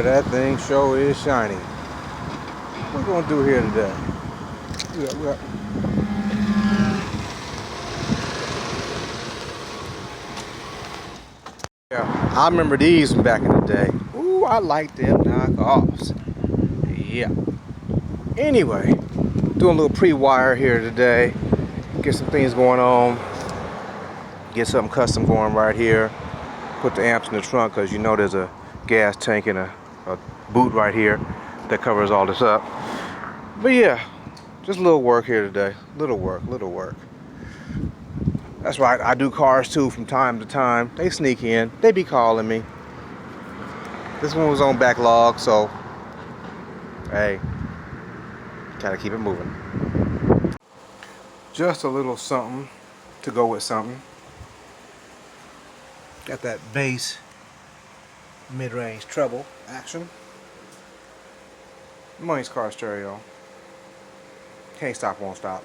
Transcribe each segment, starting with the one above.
that thing sure is shiny. What we gonna do here today? Yeah, I remember these from back in the day. Ooh, I like them knockoffs. Yeah. Anyway, doing a little pre-wire here today. Get some things going on. Get something custom going right here. Put the amps in the trunk because you know there's a gas tank and a boot right here that covers all this up. But yeah, just a little work here today. Little work. That's right, I do cars too from time to time. They sneak in, they be calling me. This one was on backlog, so hey, gotta keep it moving. Just a little something to go with something. Got that bass mid-range treble action. Money's car stereo. Can't stop, won't stop.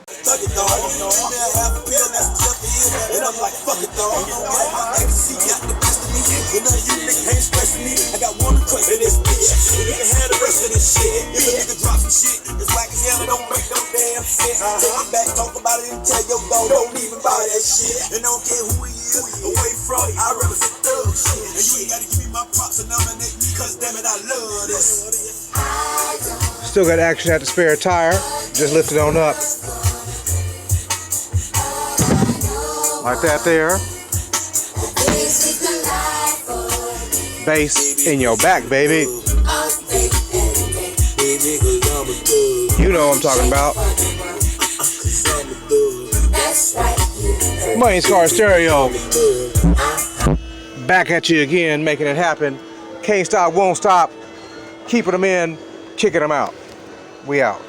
Fuck it though, half a pill that's just and I'm like, fuck it though. Ecstasy got the best of me, but none of you niggas ain't stressing me. I got one request in this bitch. You can have the rest of this shit. If a nigga drop some shit, it's whack as hell, it don't make no damn sense. Take it back, talk about it, and tell your dog, don't even buy that shit. And I don't care who he is, away from it, I represent thug shit. And you ain't gotta give me my props and nominate me, cause damn it, I love this. Still got action at the spare tire, just lift it on up. Like that there. Bass in your back, baby. You know what I'm talking about. Money's car stereo. Back at you again, making it happen. Can't stop, won't stop. Keeping them in, kicking them out. We out.